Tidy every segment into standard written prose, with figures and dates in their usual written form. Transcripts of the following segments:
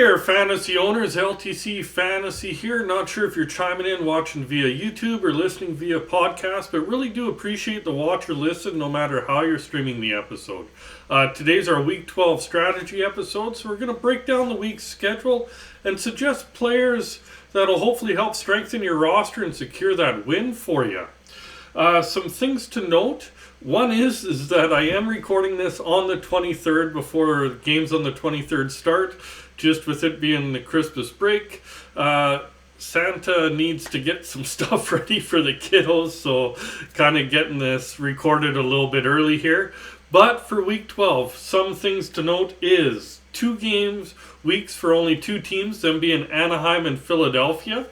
there, fantasy owners. LTC Fantasy here. Not sure if you're chiming in, watching via YouTube or listening via podcast, but really do appreciate the watch or listen no matter how you're streaming the episode. Today's our Week 12 strategy episode, so we're going to break down the week's schedule and suggest players that'll hopefully help strengthen your roster and secure that win for you. Some things to note. One is that I am recording this on the 23rd before games on the 23rd start, just with it being the Christmas break. Santa needs to get some stuff ready for the kiddos, so kind of getting this recorded a little bit early here. But for Week 12, some things to note is 2 weeks for only 2 teams, them being Anaheim and Philadelphia.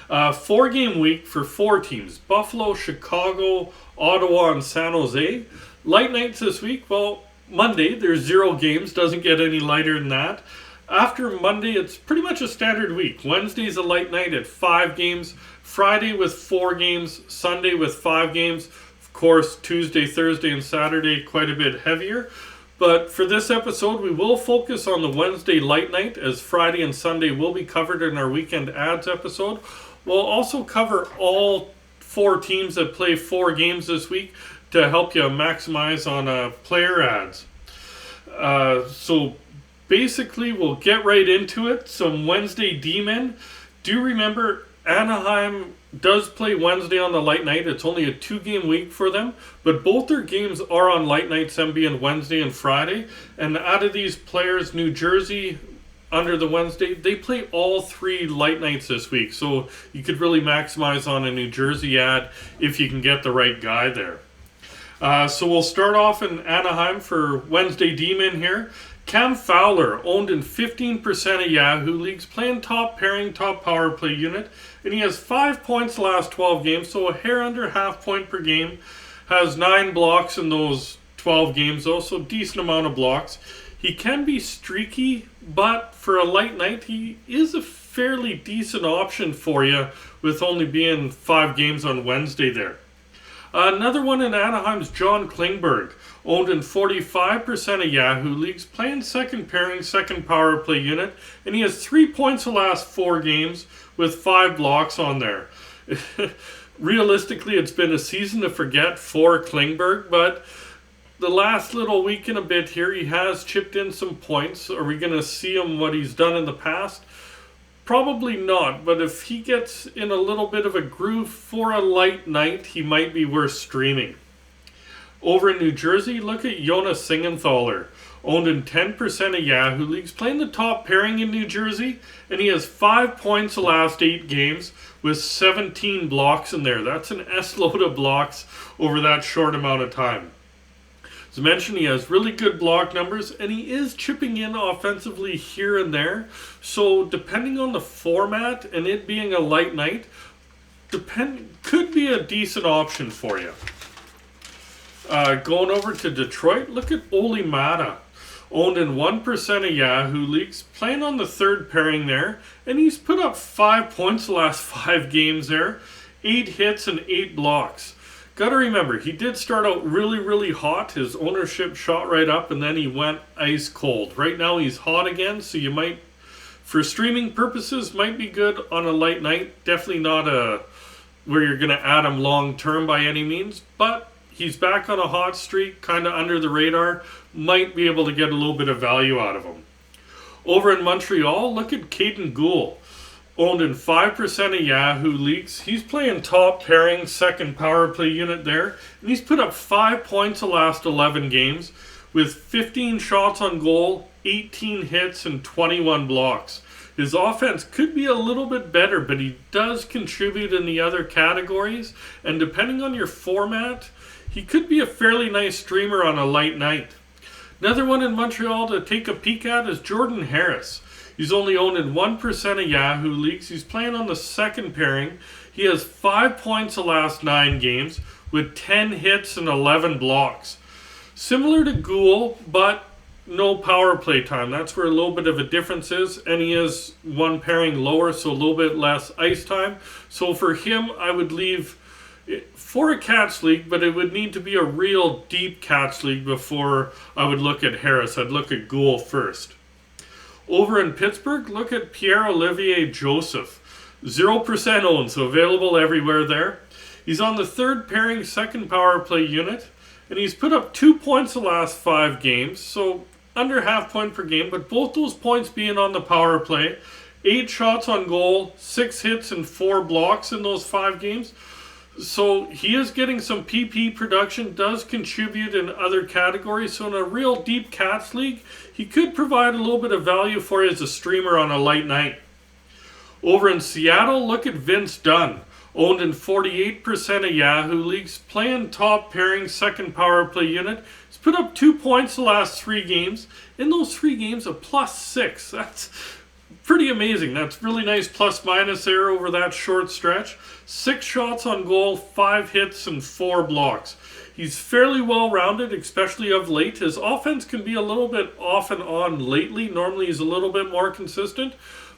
4-game week for 4 teams, Buffalo, Chicago, Ottawa, and San Jose. Light nights this week, well, Monday, there's 0 games, doesn't get any lighter than that. After Monday, it's pretty much a standard week. Wednesday's a light night at 5 games, Friday with 4 games, Sunday with 5 games. Of course, Tuesday, Thursday, and Saturday quite a bit heavier. But for this episode, we will focus on the Wednesday light night, as Friday and Sunday will be covered in our weekend ads episode. We'll also cover all 4 teams that play 4 games this week to help you maximize on player ads. So basically, we'll get right into it. Some Wednesday D-men. Do remember, Anaheim does play Wednesday on the light night. It's only a 2-game week for them, but both their games are on light nights, them being Wednesday and Friday. And out of these players, New Jersey, under the Wednesday, they play all 3 light nights this week, so you could really maximize on a New Jersey ad if you can get the right guy there. So we'll start off in Anaheim for Wednesday D-men here. Cam Fowler, owned in 15% of Yahoo leagues, playing top pairing, top power play unit, and he has 5 points the last 12 games, so a hair under half point per game. Has 9 blocks in those 12 games though, so decent amount of blocks. He can be streaky, but for a light night, he is a fairly decent option for you with only being 5 games on Wednesday there. Another one in Anaheim's John Klingberg, owned in 45% of Yahoo leagues, playing second pairing, second power play unit, and he has 3 points the last 4 games with 5 blocks on there. Realistically, it's been a season to forget for Klingberg, but the last little week and a bit here, he has chipped in some points. Are we going to see him what he's done in the past? Probably not, but if he gets in a little bit of a groove for a light night, he might be worth streaming. Over in New Jersey, look at Jonas Singenthaler, owned in 10% of Yahoo leagues, playing the top pairing in New Jersey, and he has 5 points the last 8 games with 17 blocks in there. That's an S-load of blocks over that short amount of time. As mentioned, he has really good block numbers, and he is chipping in offensively here and there. So depending on the format and it being a light night, could be a decent option for you. Going over to Detroit, look at Oli Mata, owned in 1% of Yahoo leagues, playing on the third pairing there, and he's put up 5 points the last 5 games there, 8 hits and 8 blocks. Got to remember, he did start out really, really hot. His ownership shot right up, and then he went ice cold. Right now he's hot again, so you might, for streaming purposes, might be good on a light night. Definitely not where you're going to add him long term by any means, but he's back on a hot streak, kind of under the radar. Might be able to get a little bit of value out of him. Over in Montreal, look at Caden Gould. Owned in 5% of Yahoo leagues. He's playing top pairing, second power play unit there. And he's put up 5 points the last 11 games with 15 shots on goal, 18 hits, and 21 blocks. His offense could be a little bit better, but he does contribute in the other categories. And depending on your format, he could be a fairly nice streamer on a light night. Another one in Montreal to take a peek at is Jordan Harris. He's only owned in 1% of Yahoo leagues. He's playing on the second pairing. He has 5 points the last 9 games with 10 hits and 11 blocks. Similar to Gould, but no power play time. That's where a little bit of a difference is. And he is 1 pairing lower, so a little bit less ice time. So for him, I would leave for a catch league, but it would need to be a real deep catch league before I would look at Harris. I'd look at Gould first. Over in Pittsburgh, look at Pierre-Olivier Joseph. 0% owned, so available everywhere there. He's on the third pairing second power play unit, and he's put up 2 points the last 5 games, so under half point per game, but both those points being on the power play. 8 shots on goal, 6 hits, and 4 blocks in those 5 games. So he is getting some PP production, does contribute in other categories. So in a real deep Cats league, he could provide a little bit of value for you as a streamer on a light night. Over in Seattle, look at Vince Dunn. Owned in 48% of Yahoo leagues, playing top pairing second power play unit. He's put up 2 points the last 3 games. In those 3 games, a +6. That's pretty amazing. That's really nice plus minus there over that short stretch. 6 shots on goal, 5 hits, and 4 blocks. He's fairly well rounded, especially of late. His offense can be a little bit off and on lately. Normally he's a little bit more consistent.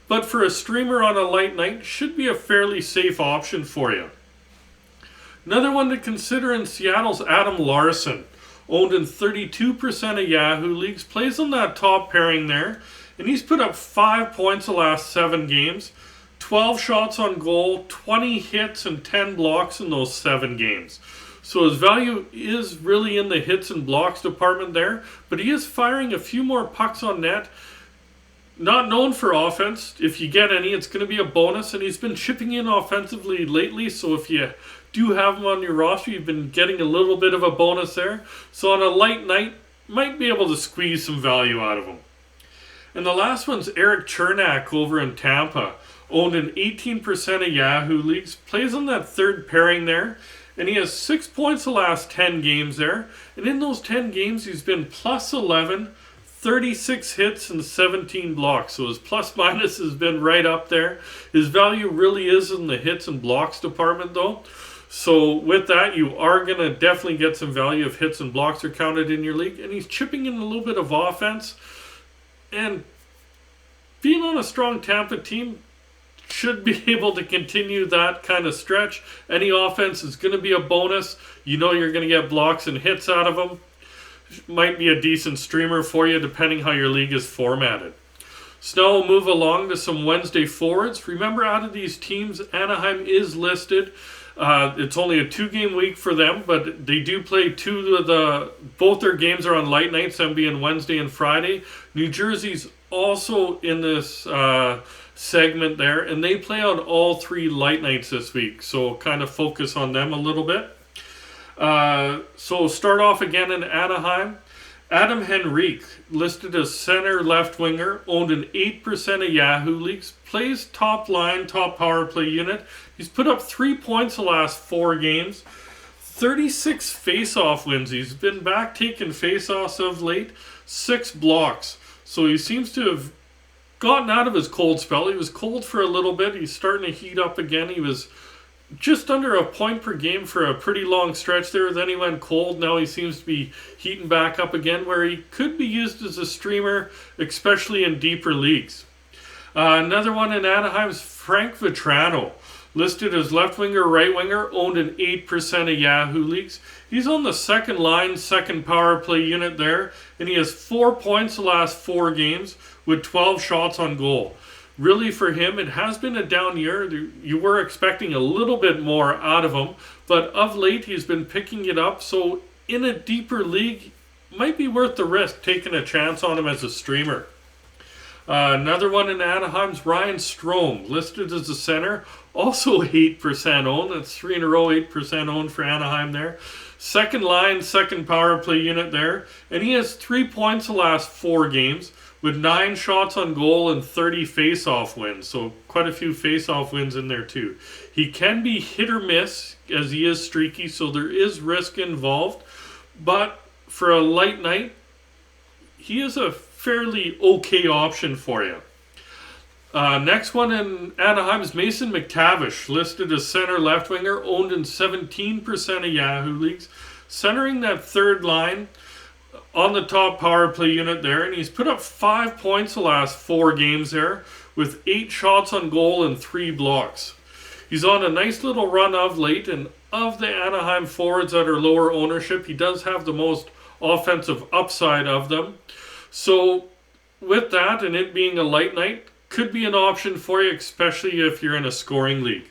But for a streamer on a light night, should be a fairly safe option for you. Another one to consider in Seattle's Adam Larson. Owned in 32% of Yahoo leagues, plays on that top pairing there. And he's put up 5 points the last 7 games, 12 shots on goal, 20 hits, and 10 blocks in those 7 games. So his value is really in the hits and blocks department there, but he is firing a few more pucks on net. Not known for offense. If you get any, it's going to be a bonus, and he's been chipping in offensively lately, so if you do have him on your roster, you've been getting a little bit of a bonus there. So on a light night, might be able to squeeze some value out of him. And the last one's Eric Chernak over in Tampa. Owned in 18% of Yahoo leagues. Plays on that third pairing there. And he has 6 points the last 10 games there. And in those 10 games, he's been +11, 36 hits, and 17 blocks. So his plus minus has been right up there. His value really is in the hits and blocks department though. So with that, you are going to definitely get some value if hits and blocks are counted in your league. And he's chipping in a little bit of offense. And being on a strong Tampa team should be able to continue that kind of stretch. Any offense is going to be a bonus. You know you're going to get blocks and hits out of them. Might be a decent streamer for you depending how your league is formatted. So now we'll move along to some Wednesday forwards. Remember, out of these teams, Anaheim is listed. It's only a 2-game week for them, but they do play both their games are on light nights, them being Wednesday and Friday. New Jersey's also in this segment there, and they play on all 3 light nights this week, so kind of focus on them a little bit. So start off again in Anaheim. Adam Henrique, listed as center left winger, owned in 8% of Yahoo leagues, plays top line, top power play unit. He's put up 3 points the last 4 games, 36 face-off wins. He's been back taking face-offs of late, 6 blocks. So he seems to have gotten out of his cold spell. He was cold for a little bit. He's starting to heat up again. He was just under a point per game for a pretty long stretch there. Then he went cold. Now he seems to be heating back up again, where he could be used as a streamer, especially in deeper leagues. Another one in Anaheim's Frank Vetrano, listed as left winger, right winger, owned in 8% of Yahoo leagues. He's on the second line, second power play unit there, and he has 4 points the last 4 games with 12 shots on goal. Really, for him, it has been a down year. You were expecting a little bit more out of him, but of late he's been picking it up. So in a deeper league, might be worth the risk taking a chance on him as a streamer. Another one in Anaheim's Ryan Strome, listed as a center, also 8% owned. That's 3 in a row, 8% owned for Anaheim there. Second line, second power play unit there, and he has 3 points the last 4 games, with 9 shots on goal and 30 face-off wins. So quite a few face-off wins in there too. He can be hit or miss, as he is streaky, so there is risk involved. But for a light night, he is a fairly okay option for you. Next one in Anaheim's Mason McTavish, listed as center left winger, owned in 17% of Yahoo leagues, centering that third line on the top power play unit there, and he's put up 5 points the last 4 games there, with 8 shots on goal and 3 blocks. He's on a nice little run of late, and of the Anaheim forwards that are lower ownership, he does have the most offensive upside of them. So with that and it being a light night, could be an option for you, especially if you're in a scoring league.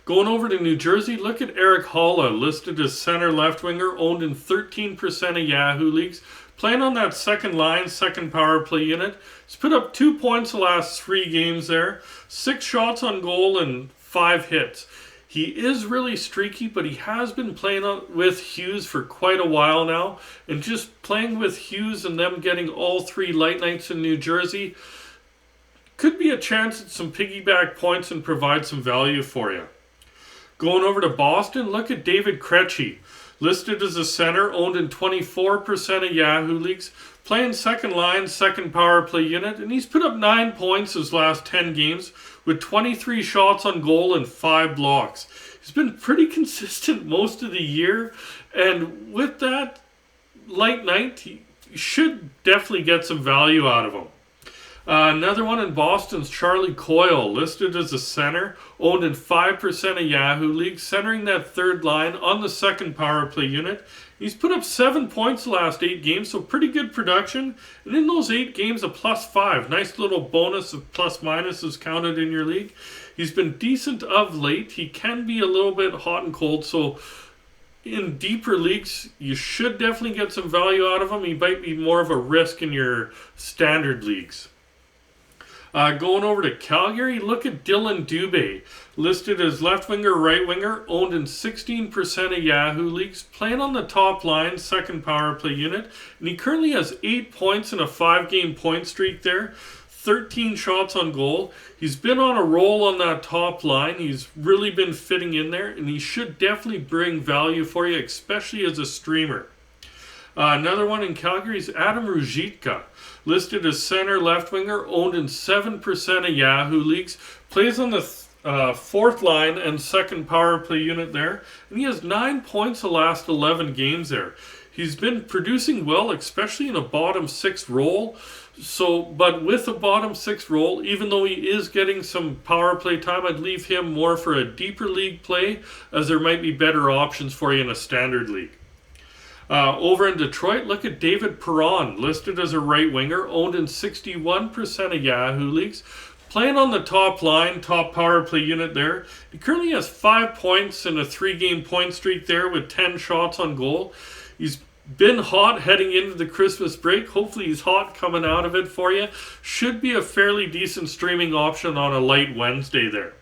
Going over to New Jersey, look at Eric Halla, listed as center left winger, owned in 13% of Yahoo leagues. Playing on that second line, second power play unit. He's put up 2 points the last 3 games there. 6 shots on goal and 5 hits. He is really streaky, but he has been playing with Hughes for quite a while now. And just playing with Hughes and them getting all 3 light nights in New Jersey could be a chance at some piggyback points and provide some value for you. Going over to Boston, look at David Krejci. Listed as a center, owned in 24% of Yahoo leagues, playing second line, second power play unit, and he's put up 9 points his last 10 games with 23 shots on goal and 5 blocks. He's been pretty consistent most of the year, and with that light night, you should definitely get some value out of him. Another one in Boston's Charlie Coyle, listed as a center, owned in 5% of Yahoo leagues, centering that third line on the second power play unit. He's put up 7 points the last 8 games, so pretty good production. And in those 8 games, a +5. Nice little bonus of plus minus is counted in your league. He's been decent of late. He can be a little bit hot and cold, so in deeper leagues, you should definitely get some value out of him. He might be more of a risk in your standard leagues. Going over to Calgary, look at Dylan Dubé, listed as left winger, right winger, owned in 16% of Yahoo leagues, playing on the top line, second power play unit, and he currently has 8 points in a 5-game point streak there, 13 shots on goal. He's been on a roll on that top line. He's really been fitting in there, and he should definitely bring value for you, especially as a streamer. Another one in Calgary is Adam Ruzicka, listed as center left winger, owned in 7% of Yahoo leagues, plays on the fourth line and second power play unit there, and he has 9 points the last 11 games there. He's been producing well, especially in a bottom 6 role. But with a bottom 6 role, even though he is getting some power play time, I'd leave him more for a deeper league play, as there might be better options for you in a standard league. Over in Detroit, look at David Perron, listed as a right winger, owned in 61% of Yahoo leagues, playing on the top line, top power play unit there. He currently has 5 points in a 3-game point streak there with 10 shots on goal. He's been hot heading into the Christmas break. Hopefully he's hot coming out of it for you. Should be a fairly decent streaming option on a light Wednesday there.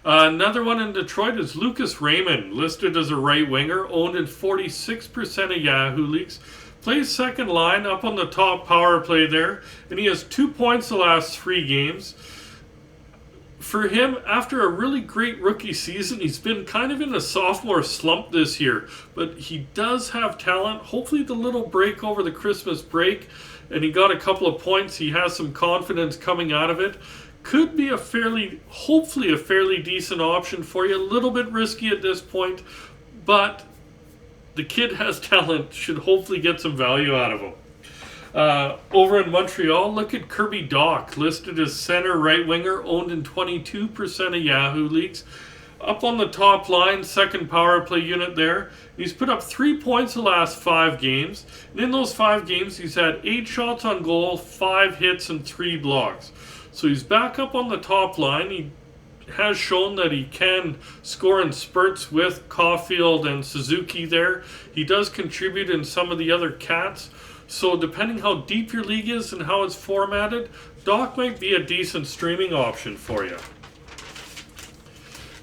Another one in Detroit is Lucas Raymond, listed as a right winger, owned in 46% of Yahoo leagues, plays second line up on the top power play there, and he has 2 points the last 3 games. For him, after a really great rookie season, he's been kind of in a sophomore slump this year, but he does have talent. Hopefully the little break over the Christmas break, and he got a couple of points, he has some confidence coming out of it. Could be hopefully a fairly decent option for you. A little bit risky at this point, but the kid has talent. Should hopefully get some value out of him. Over in Montreal, look at Kirby Dach, listed as center right winger, owned in 22% of Yahoo leagues. Up on the top line, second power play unit there. He's put up 3 points the last 5 games. And in those 5 games, he's had 8 shots on goal, 5 hits, and 3 blocks. So he's back up on the top line. He has shown that he can score in spurts with Caulfield and Suzuki there. He does contribute in some of the other cats. So depending how deep your league is and how it's formatted, Doc might be a decent streaming option for you.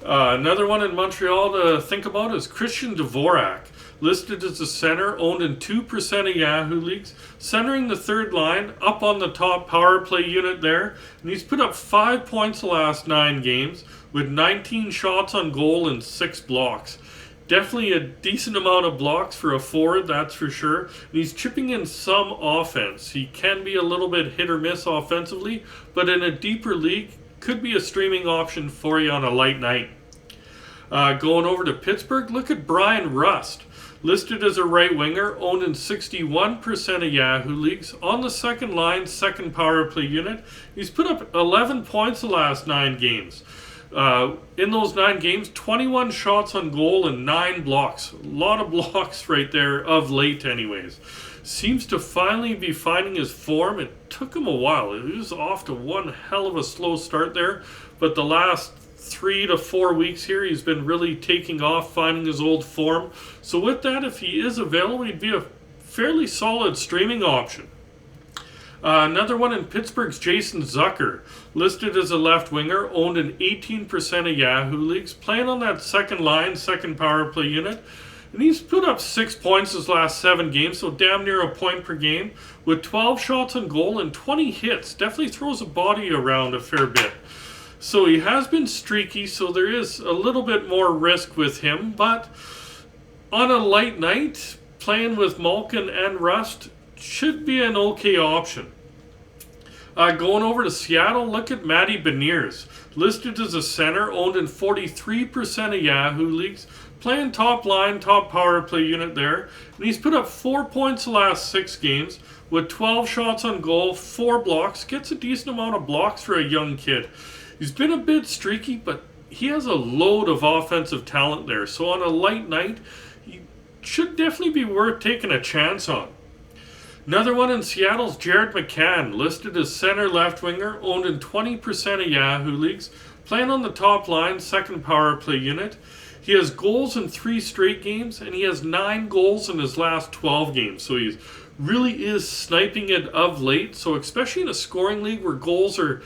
Another one in Montreal to think about is Christian Dvorak, listed as a center, owned in 2% of Yahoo leagues, centering the third line, up on the top power play unit there, and he's put up 5 points the last 9 games, with 19 shots on goal and 6 blocks. Definitely a decent amount of blocks for a forward, that's for sure. And he's chipping in some offense. He can be a little bit hit or miss offensively, but in a deeper league, could be a streaming option for you on a light night. Going over to Pittsburgh, look at Brian Rust, listed as a right winger, owned in 61% of Yahoo leagues, on the second line, second power play unit. He's put up 11 points the last 9 games. In those 9 games, 21 shots on goal and 9 blocks. A lot of blocks right there, of late anyways. Seems to finally be finding his form. It took him a while. He was off to one hell of a slow start there, but the last 3 to 4 weeks here, he's been really taking off, finding his old form. So with that, if he is available, he'd be a fairly solid streaming option. Another one in Pittsburgh's Jason Zucker, listed as a left winger, owned in 18% of Yahoo leagues, playing on that second line, second power play unit. And he's put up 6 points his last 7 games, so damn near a point per game, with 12 shots on goal and 20 hits. Definitely throws a body around a fair bit. So he has been streaky, so there is a little bit more risk with him. But on a light night, playing with Malkin and Rust should be an okay option. Going over to Seattle, look at Matty Beniers, listed as a center, owned in 43% of Yahoo leagues, playing top line, top power play unit there, and he's put up 4 points the last 6 games with 12 shots on goal, 4 blocks, gets a decent amount of blocks for a young kid. He's been a bit streaky, but he has a load of offensive talent there, so on a light night, he should definitely be worth taking a chance on. Another one in Seattle's Jared McCann, listed as center left winger, owned in 20% of Yahoo leagues, playing on the top line, second power play unit. He has goals in 3 straight games, and he has 9 goals in his last 12 games. So he really is sniping it of late. So especially in a scoring league where goals are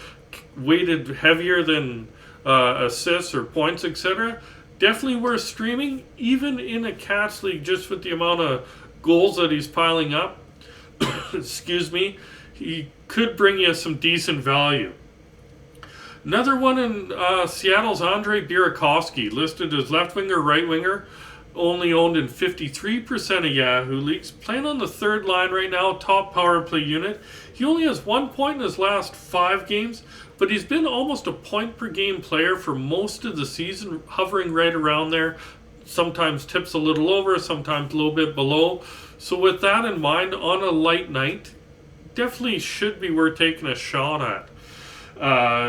weighted heavier than assists or points, etc., definitely worth streaming, even in a Cats league, just with the amount of goals that he's piling up. Excuse me, he could bring you some decent value. Another one in Seattle's Andrei Burakovsky, listed as left winger, right winger, only owned in 53% of Yahoo leagues, playing on the third line right now, top power play unit. He only has 1 point in his last 5 games, but he's been almost a point per game player for most of the season, hovering right around there. Sometimes tips a little over, sometimes a little bit below. So with that in mind, on a light night, definitely should be worth taking a shot at.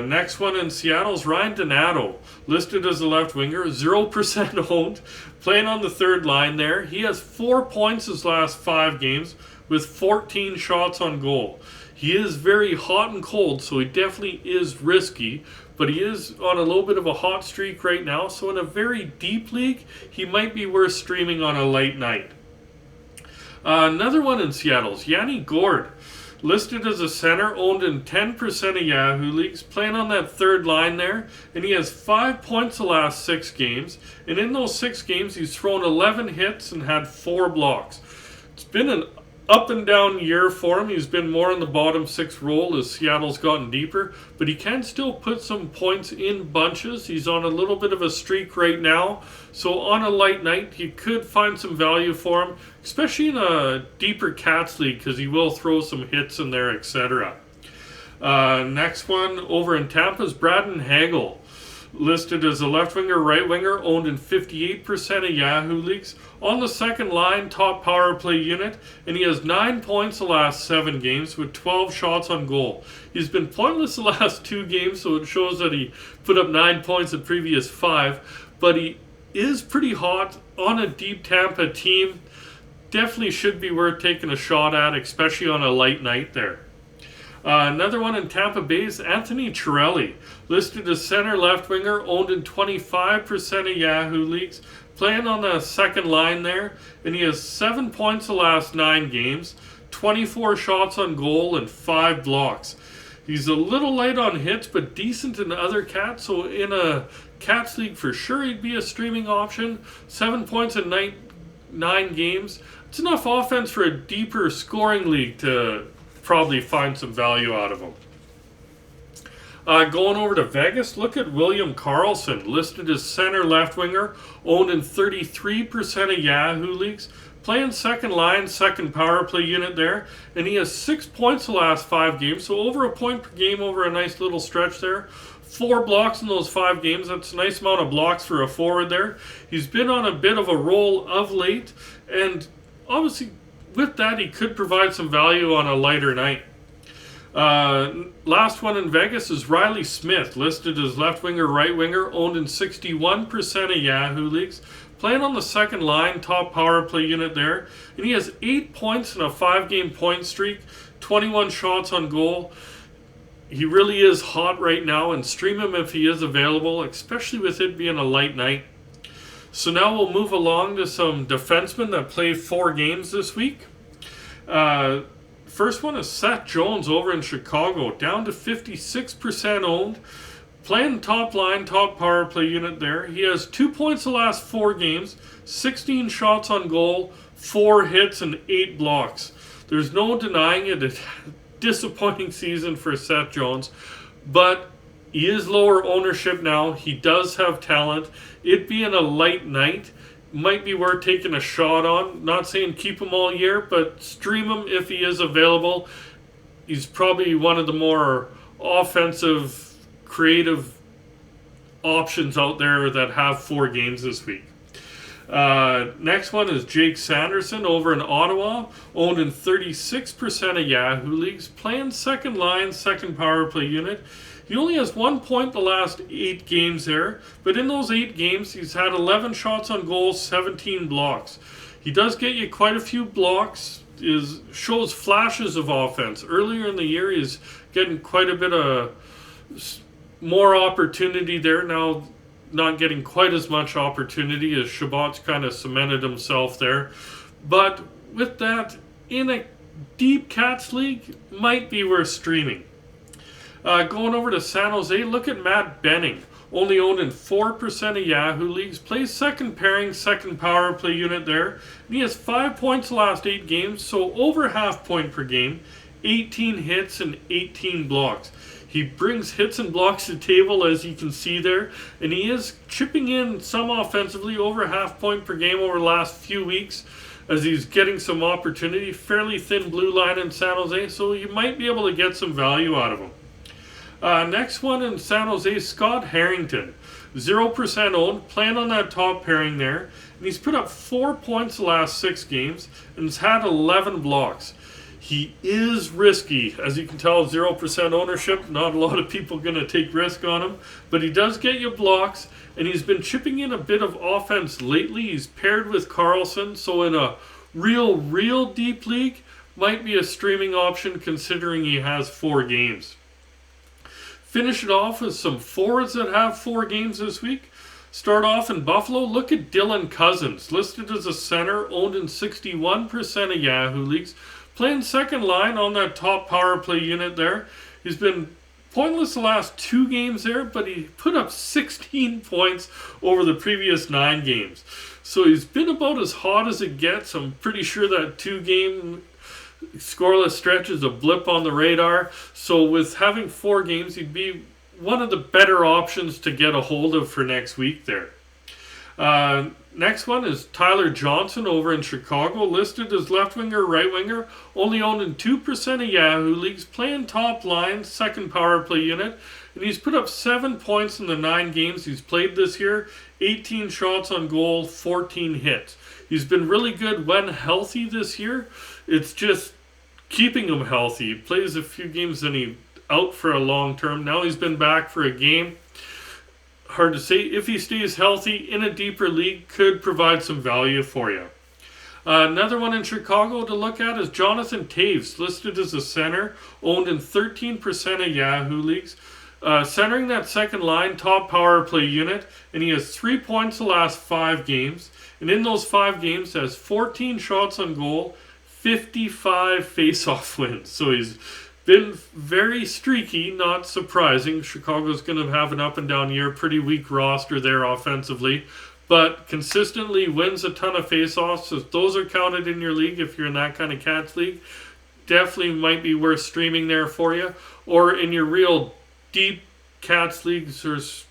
Next one in Seattle's Ryan Donato, listed as a left winger, 0% owned, playing on the third line there. He has 4 points his last 5 games with 14 shots on goal. He is very hot and cold, so he definitely is risky, but he is on a little bit of a hot streak right now, so in a very deep league, he might be worth streaming on a light night. Another one in Seattle's Yanni Gourde, listed as a center, owned in 10% of Yahoo leagues, playing on that third line there, and he has 5 points the last 6 games, and in those 6 games he's thrown 11 hits and had 4 blocks. It's been an up and down year for him. He's been more in the bottom 6 role as Seattle's gotten deeper, but he can still put some points in bunches. He's on a little bit of a streak right now, so on a light night you could find some value for him, especially in a deeper Cats league, because he will throw some hits in there, etc. Next one over in Tampa's Braden Hagel, listed as a left winger, right winger, owned in 58% of Yahoo leagues, on the second line, top power play unit, and he has 9 points the last 7 games with 12 shots on goal. He's been pointless the last 2 games, so it shows that he put up 9 points the previous 5, but he is pretty hot on a deep Tampa team. Definitely should be worth taking a shot at, especially on a light night there. Another one in Tampa Bay's Anthony Cirelli, listed as center left winger, owned in 25% of Yahoo leagues, playing on the second line there, and he has 7 points the last 9 games, 24 shots on goal, and 5 blocks. He's a little light on hits, but decent in other Cats, so in a Cats league for sure he'd be a streaming option. 7 points in 9 games. It's enough offense for a deeper scoring league to probably find some value out of him. Going over to Vegas, look at William Karlsson, listed as center left winger, owned in 33% of Yahoo leagues, playing second line, second power play unit there, and he has 6 points the last 5 games, so over a point per game over a nice little stretch there. 4 blocks in those 5 games. That's a nice amount of blocks for a forward there. He's been on a bit of a roll of late, and obviously with that he could provide some value on a lighter night. Last one in Vegas is Riley Smith, listed as left winger, right winger, owned in 61% of Yahoo leagues. Playing on the second line, top power play unit there. And he has 8 points in a 5-game point streak, 21 shots on goal. He really is hot right now, and stream him if he is available, especially with it being a light night. So now we'll move along to some defensemen that played 4 games this week. First one is Seth Jones over in Chicago, down to 56% owned. Playing top line, top power play unit there. He has 2 points the last 4 games, 16 shots on goal, 4 hits, and 8 blocks. There's no denying it. It's a disappointing season for Seth Jones, but he is lower ownership now. He does have talent. It being a light night might be worth taking a shot on. Not saying keep him all year, but stream him if he is available. He's probably one of the more offensive, creative options out there that have 4 games this week. Next one is Jake Sanderson over in Ottawa, owned in 36% of Yahoo leagues, playing second line, second power play unit. He only has 1 point the last 8 games there, but in those 8 games, he's had 11 shots on goal, 17 blocks. He does get you quite a few blocks, shows flashes of offense. Earlier in the year, he's getting quite a bit of more opportunity there. Now, not getting quite as much opportunity as Shabbat's kind of cemented himself there. But with that, in a deep Cats league, might be worth streaming. Going over to San Jose, look at Matt Benning. Only owned in 4% of Yahoo leagues. Plays second pairing, second power play unit there. And he has 5 points the last 8 games, so over half point per game. 18 hits and 18 blocks. He brings hits and blocks to the table, as you can see there. And he is chipping in some offensively, over half point per game over the last few weeks, as he's getting some opportunity. Fairly thin blue line in San Jose, so you might be able to get some value out of him. Next one in San Jose, Scott Harrington. 0% owned, playing on that top pairing there. And he's put up 4 points the last 6 games and has had 11 blocks. He is risky. As you can tell, 0% ownership. Not a lot of people going to take risk on him. But he does get you blocks, and he's been chipping in a bit of offense lately. He's paired with Carlson, so in a real deep league, might be a streaming option considering he has 4 games. Finish it off with some forwards that have 4 games this week. Start off in Buffalo. Look at Dylan Cozens, listed as a center, owned in 61% of Yahoo leagues. Playing second line on that top power play unit there. He's been pointless the last 2 games there, but he put up 16 points over the previous 9 games. So he's been about as hot as it gets. I'm pretty sure that 2-game scoreless stretch is a blip on the radar. So with having 4 games, he'd be one of the better options to get a hold of for next week there. Next one is Tyler Johnson over in Chicago, listed as left winger, right winger, only owned in 2% of Yahoo leagues, playing top line, second power play unit, and he's put up 7 points in the 9 games he's played this year, 18 shots on goal, 14 hits. He's been really good when healthy this year. It's just keeping him healthy. He plays a few games and he's out for a long term. Now he's been back for a game. Hard to say. If he stays healthy in a deeper league, could provide some value for you. Another one in Chicago to look at is Jonathan Taves, listed as a center, owned in 13% of Yahoo leagues. Centering that second line, top power play unit, and he has 3 points the last 5 games. And in those 5 games, has 14 shots on goal, 55 face-off wins. So he's been very streaky, not surprising. Chicago's going to have an up and down year, pretty weak roster there offensively, but consistently wins a ton of face-offs. So those are counted in your league if you're in that kind of Cats league. Definitely might be worth streaming there for you. Or in your real deep Cats leagues, there's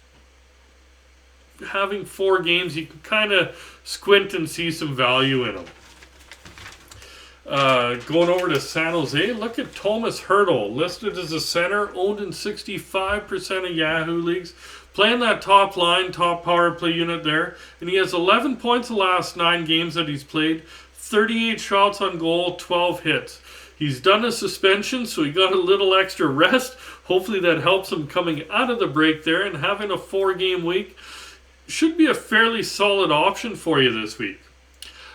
having 4 games, you can kind of squint and see some value in them. Going over to San Jose, look at Thomas Hertl, listed as a center, owned in 65% of Yahoo leagues, playing that top line, top power play unit there, and he has 11 points the last 9 games that he's played, 38 shots on goal, 12 hits. He's done a suspension, so he got a little extra rest. Hopefully that helps him coming out of the break there, and having a 4-game week should be a fairly solid option for you this week.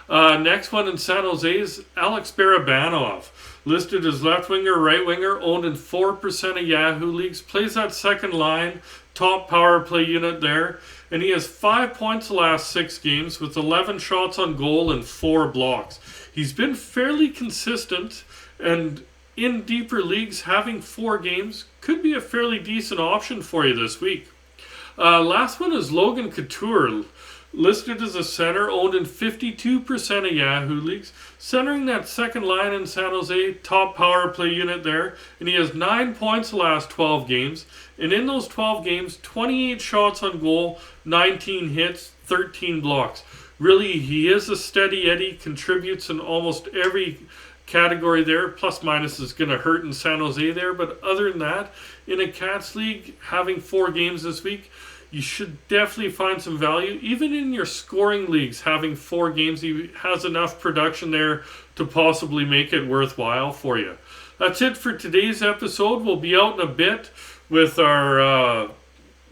Next one in San Jose is Alex Barabanov. Listed as left winger, right winger, owned in 4% of Yahoo leagues. Plays that second line, top power play unit there. And he has 5 points the last 6 games with 11 shots on goal and 4 blocks. He's been fairly consistent, and in deeper leagues, having 4 games could be a fairly decent option for you this week. Last one is Logan Couture. Listed as a center, owned in 52% of Yahoo leagues. Centering that second line in San Jose, top power play unit there. And he has 9 points the last 12 games. And in those 12 games, 28 shots on goal, 19 hits, 13 blocks. Really, he is a steady Eddie, contributes in almost every category there. Plus minus is going to hurt in San Jose there. But other than that, in a Cats league, having 4 games this week, you should definitely find some value. Even in your scoring leagues, having 4 games, he has enough production there to possibly make it worthwhile for you. That's it for today's episode. We'll be out in a bit with our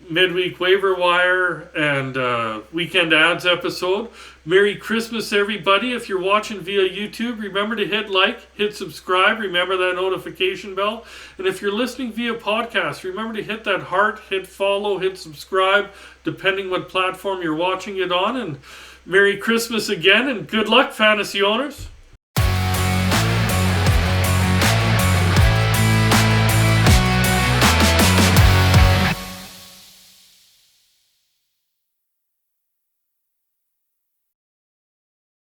midweek waiver wire and weekend ads episode. Merry Christmas, everybody. If you're watching via YouTube, remember to hit like, hit subscribe, remember that notification bell. And if you're listening via podcast, remember to hit that heart, hit follow, hit subscribe, depending what platform you're watching it on. And Merry Christmas again, and good luck, fantasy owners.